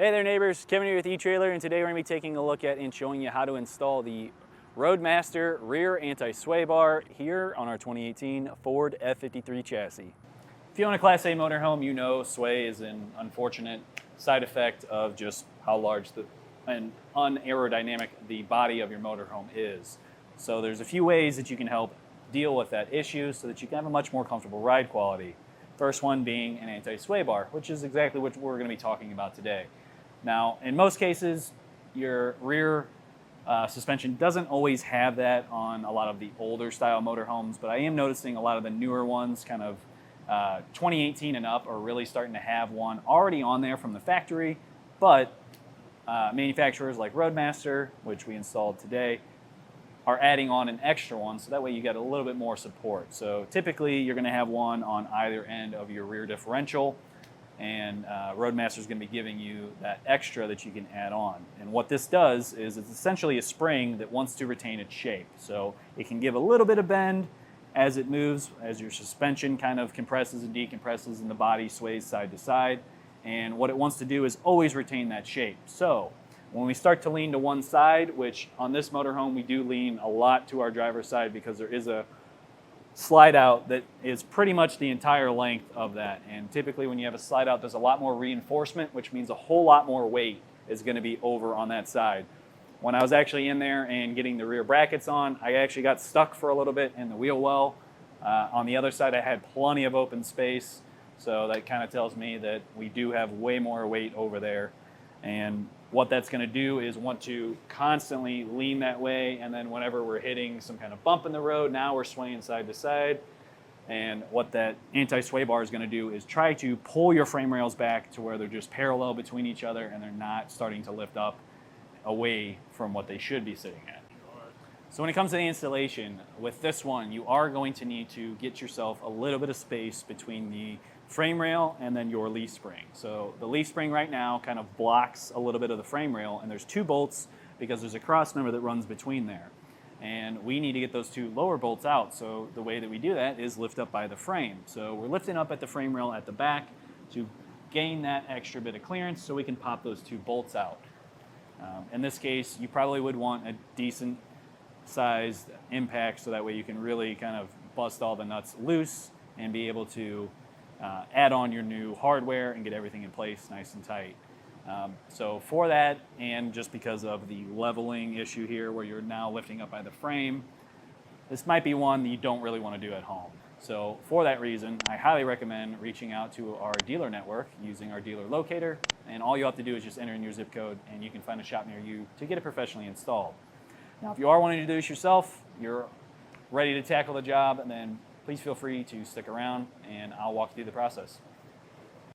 Hey there neighbors, Kevin here with eTrailer, and today we're going to be taking a look at and showing you how to install the Roadmaster rear anti-sway bar here on our 2018 Ford F-53 chassis. If you own a Class A motorhome, you know sway is an unfortunate side effect of just how large and unaerodynamic the body of your motorhome is. So there's a few ways that you can help deal with that issue so that you can have a much more comfortable ride quality. First one being an anti-sway bar, which is exactly what we're going to be talking about today. Now, in most cases, your rear suspension doesn't always have that on a lot of the older style motorhomes, but I am noticing a lot of the newer ones, kind of 2018 and up, are really starting to have one already on there from the factory, but manufacturers like Roadmaster, which we installed today, are adding on an extra one, so that way you get a little bit more support. So typically you're going to have one on either end of your rear differential, and Roadmaster is going to be giving you that extra that you can add on. And what this does is it's essentially a spring that wants to retain its shape. So it can give a little bit of bend as it moves, as your suspension kind of compresses and decompresses and the body sways side to side. And what it wants to do is always retain that shape. So when we start to lean to one side, which on this motorhome we do lean a lot to our driver's side because there is a slide out that is pretty much the entire length of that. And typically when you have a slide out, there's a lot more reinforcement, which means a whole lot more weight is going to be over on that side. When I was actually in there and getting the rear brackets on, I actually got stuck for a little bit in the wheel well. On the other side, I had plenty of open space. So that kind of tells me that we do have way more weight over there. And what that's going to do is want to constantly lean that way, and then whenever we're hitting some kind of bump in the road, now we're swaying side to side. And what that anti-sway bar is going to do is try to pull your frame rails back to where they're just parallel between each other and they're not starting to lift up away from what they should be sitting at. So when it comes to the installation, with this one, you are going to need to get yourself a little bit of space between the frame rail and then your leaf spring. So the leaf spring right now kind of blocks a little bit of the frame rail, and there's two bolts because there's a cross member that runs between there. And we need to get those two lower bolts out. So the way that we do that is lift up by the frame. So we're lifting up at the frame rail at the back to gain that extra bit of clearance so we can pop those two bolts out. In this case, you probably would want a decent sized impact so that way you can really kind of bust all the nuts loose and be able to add on your new hardware and get everything in place nice and tight. So for that, and just because of the leveling issue here where you're now lifting up by the frame, this might be one that you don't really want to do at home. So for that reason, I highly recommend reaching out to our dealer network using our dealer locator, and all you have to do is just enter in your zip code and you can find a shop near you to get it professionally installed. Now if you are wanting to do this yourself, you're ready to tackle the job, and then please feel free to stick around and I'll walk you through the process.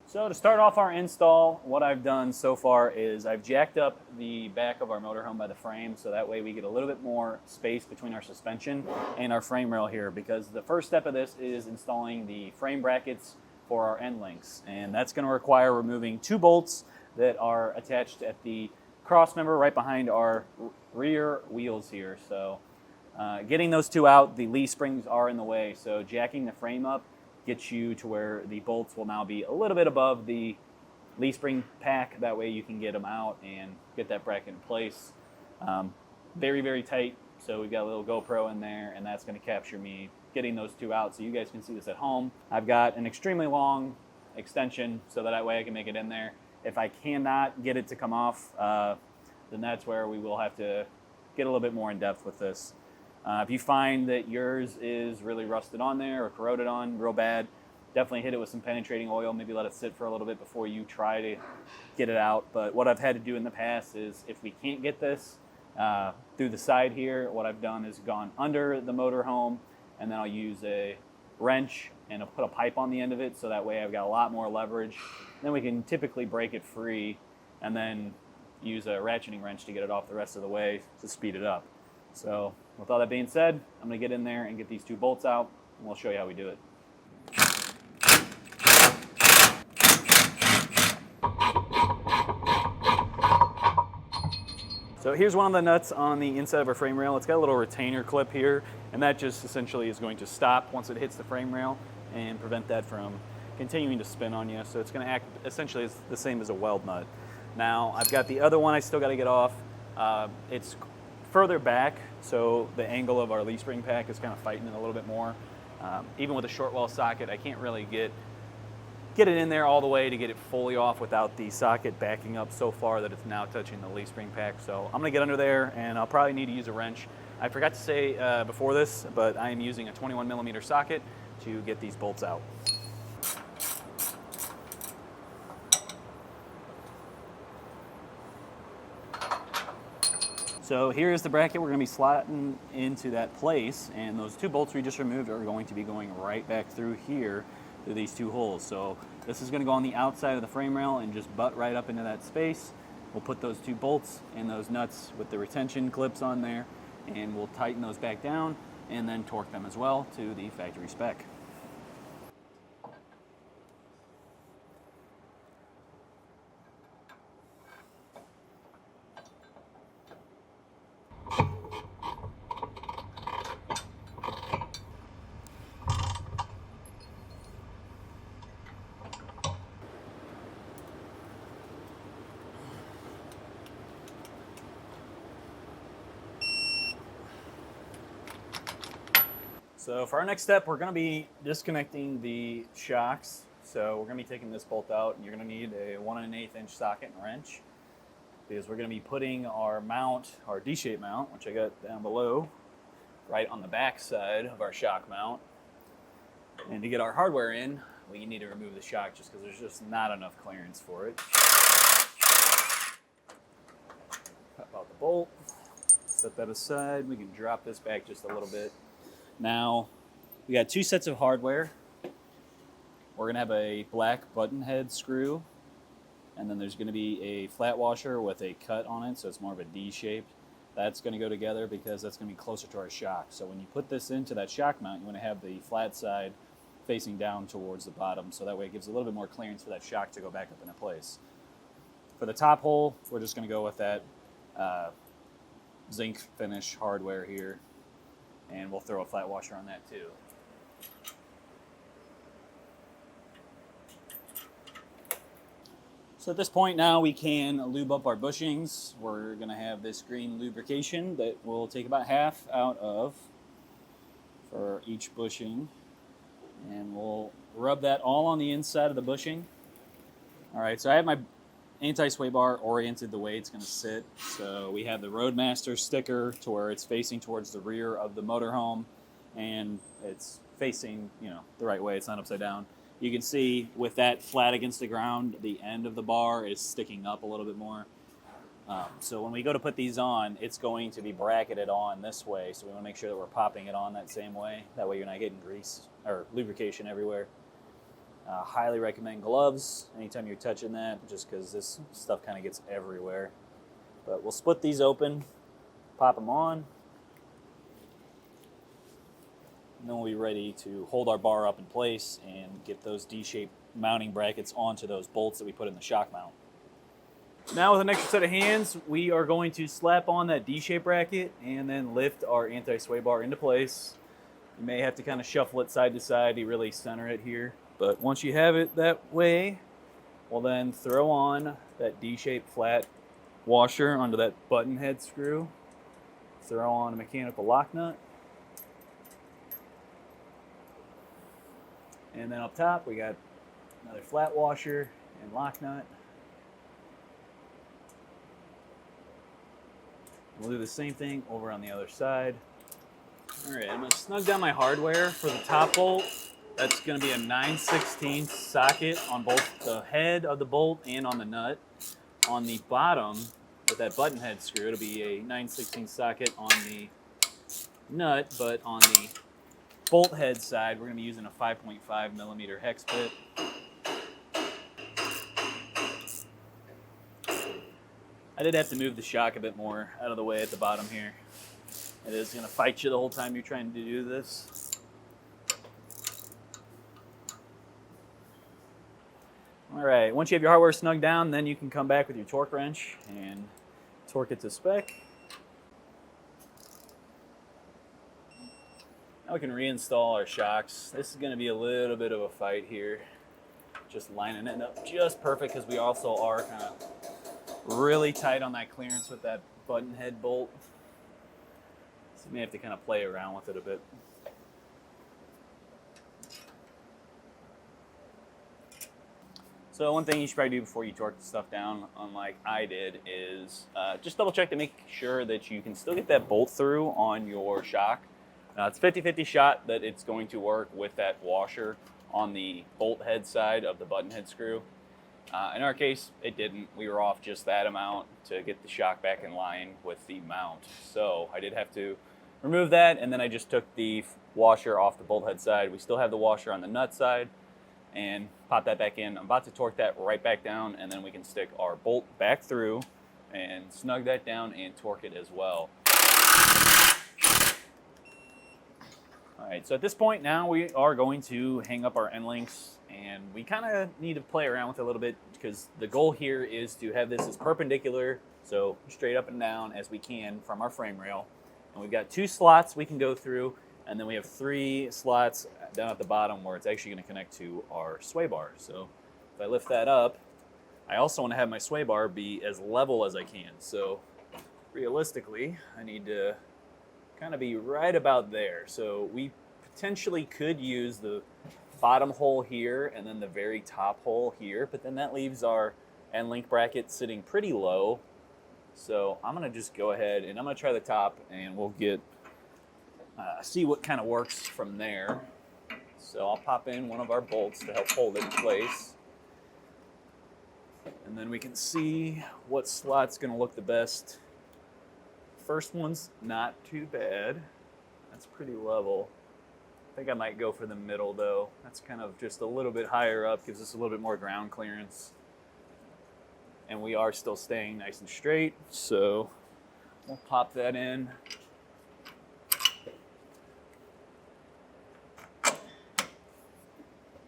So to start off our install, what I've done so far is I've jacked up the back of our motorhome by the frame so that way we get a little bit more space between our suspension and our frame rail here, because the first step of this is installing the frame brackets for our end links, and that's going to require removing two bolts that are attached at the cross member right behind our rear wheels here. So getting those two out, the leaf springs are in the way, so jacking the frame up gets you to where the bolts will now be a little bit above the leaf spring pack. That way you can get them out and get that bracket in place. Very, very tight, so we've got a little GoPro in there, and that's going to capture me getting those two out so you guys can see this at home. I've got an extremely long extension so that way I can make it in there. If I cannot get it to come off, then that's where we will have to get a little bit more in depth with this. If you find that yours is really rusted on there or corroded on real bad, definitely hit it with some penetrating oil, maybe let it sit for a little bit before you try to get it out. But what I've had to do in the past is if we can't get this through the side here, what I've done is gone under the motorhome, and then I'll use a wrench and I'll put a pipe on the end of it so that way I've got a lot more leverage. Then we can typically break it free and then use a ratcheting wrench to get it off the rest of the way to speed it up. So with all that being said, I'm going to get in there and get these two bolts out, and we'll show you how we do it. So here's one of the nuts on the inside of our frame rail. It's got a little retainer clip here, and that just essentially is going to stop once it hits the frame rail and prevent that from continuing to spin on you. So it's going to act essentially the same as a weld nut. Now I've got the other one I still got to get off. It's further back, so the angle of our leaf spring pack is kind of fighting it a little bit more. Even with a short wall socket, I can't really get it in there all the way to get it fully off without the socket backing up so far that it's now touching the leaf spring pack. So I'm gonna get under there, and I'll probably need to use a wrench. I forgot to say before this, but I am using a 21mm socket to get these bolts out. So here's the bracket we're going to be slotting into that place, and those two bolts we just removed are going to be going right back through here through these two holes. So this is going to go on the outside of the frame rail and just butt right up into that space. We'll put those two bolts and those nuts with the retention clips on there, and we'll tighten those back down and then torque them as well to the factory spec. So for our next step, we're going to be disconnecting the shocks. So we're going to be taking this bolt out, and you're going to need a 1 1/8 inch socket and wrench, because we're going to be putting our mount, our D-shape mount, which I got down below, right on the back side of our shock mount. And to get our hardware in, we need to remove the shock just because there's just not enough clearance for it. Pop out the bolt, set that aside. We can drop this back just a little bit. Now, we got two sets of hardware. We're gonna have a black button head screw, and then there's gonna be a flat washer with a cut on it, so it's more of a D shape. That's gonna go together because that's gonna be closer to our shock. So when you put this into that shock mount, you wanna have the flat side facing down towards the bottom, so that way it gives a little bit more clearance for that shock to go back up into place. For the top hole, we're just gonna go with that zinc finish hardware here, and we'll throw a flat washer on that too. So at this point now we can lube up our bushings. We're gonna have this green lubrication that we'll take about half out of for each bushing, and we'll rub that all on the inside of the bushing. All right, so I have my anti-sway bar oriented the way it's going to sit. So we have the Roadmaster sticker to where it's facing towards the rear of the motorhome, and it's facing, the right way. It's not upside down. You can see with that flat against the ground, the end of the bar is sticking up a little bit more. So when we go to put these on, it's going to be bracketed on this way. So we want to make sure that we're popping it on that same way. That way you're not getting grease or lubrication everywhere. Highly recommend gloves anytime you're touching that, just because this stuff kind of gets everywhere. But we'll split these open, pop them on, and then we'll be ready to hold our bar up in place and get those D-shaped mounting brackets onto those bolts that we put in the shock mount. Now with an extra set of hands, we are going to slap on that D-shaped bracket and then lift our anti-sway bar into place. You may have to kind of shuffle it side to side to really center it here. But once you have it that way, we'll then throw on that D-shaped flat washer onto that button head screw. Throw on a mechanical lock nut. And then up top, we got another flat washer and lock nut. We'll do the same thing over on the other side. All right, I'm gonna snug down my hardware for the top bolt. That's going to be a 9/16 socket on both the head of the bolt and on the nut. On the bottom, with that button head screw, it'll be a 9/16 socket on the nut, but on the bolt head side, we're going to be using a 5.5mm hex bit. I did have to move the shock a bit more out of the way at the bottom here. It is going to fight you the whole time you're trying to do this. All right, once you have your hardware snugged down, then you can come back with your torque wrench and torque it to spec. Now we can reinstall our shocks. This is going to be a little bit of a fight here. Just lining it up just perfect, because we also are kind of really tight on that clearance with that button head bolt. So you may have to kind of play around with it a bit. So one thing you should probably do before you torque the stuff down, unlike I did, is just double check to make sure that you can still get that bolt through on your shock. It's 50-50 shot that it's going to work with that washer on the bolt head side of the button head screw. In our case, it didn't. We were off just that amount to get the shock back in line with the mount. So I did have to remove that, and then I just took the washer off the bolt head side. We still have the washer on the nut side, and pop that back in. I'm about to torque that right back down, and then we can stick our bolt back through and snug that down and torque it as well. All right, so at this point now we are going to hang up our end links, and we kind of need to play around with it a little bit because the goal here is to have this as perpendicular, so straight up and down as we can from our frame rail. And we've got 2 slots we can go through, and then we have 3 slots down at the bottom where it's actually going to connect to our sway bar. So if I lift that up, I also want to have my sway bar be as level as I can. So realistically, I need to kind of be right about there. So we potentially could use the bottom hole here and then the very top hole here, but then that leaves our end link bracket sitting pretty low. So I'm going to just go ahead and I'm going to try the top, and we'll get see what kind of works from there. So I'll pop in one of our bolts to help hold it in place. And then we can see what slot's going to look the best. First one's not too bad. That's pretty level. I think I might go for the middle though. That's kind of just a little bit higher up, gives us a little bit more ground clearance. And we are still staying nice and straight, so we'll pop that in.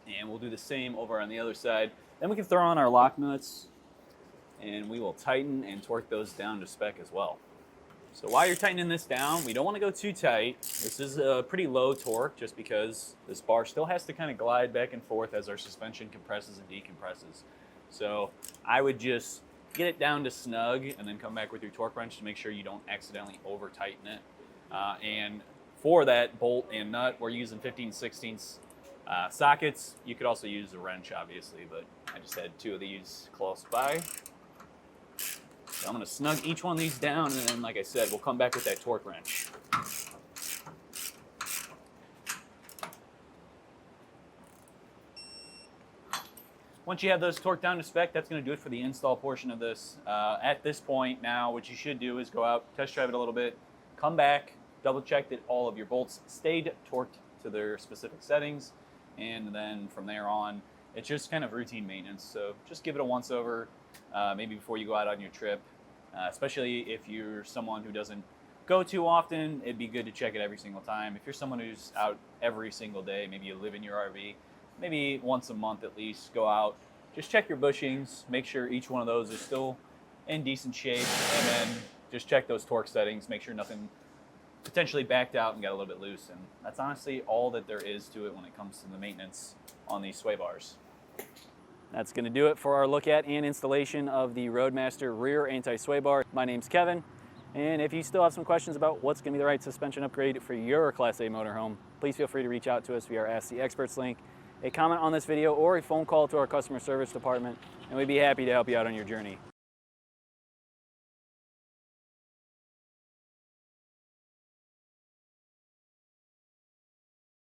And we'll do the same over on the other side. Then we can throw on our lock nuts, and we will tighten and torque those down to spec as well. So while you're tightening this down, we don't want to go too tight. This is a pretty low torque just because this bar still has to kind of glide back and forth as our suspension compresses and decompresses. So I would just get it down to snug and then come back with your torque wrench to make sure you don't accidentally over tighten it. And for that bolt and nut, we're using 15/16 sockets. You could also use a wrench, obviously, but I just had 2 of these close by. So I'm going to snug each one of these down, and then, like I said, we'll come back with that torque wrench. Once you have those torqued down to spec, that's going to do it for the install portion of this. At this point now, what you should do is go out, test drive it a little bit, come back, double check that all of your bolts stayed torqued to their specific settings, and then from there on, it's just kind of routine maintenance. So just give it a once over, maybe before you go out on your trip. Especially if you're someone who doesn't go too often, it'd be good to check it every single time. If you're someone who's out every single day, maybe you live in your RV, maybe once a month at least, go out, just check your bushings, make sure each one of those is still in decent shape, and then just check those torque settings, make sure nothing potentially backed out and got a little bit loose. And that's honestly all that there is to it when it comes to the maintenance on these sway bars. That's going to do it for our look at and installation of the Roadmaster rear anti-sway bar. My name's Kevin, and if you still have some questions about what's going to be the right suspension upgrade for your Class A motorhome, please feel free to reach out to us via our Ask the Experts link, a comment on this video, or a phone call to our customer service department, and we'd be happy to help you out on your journey.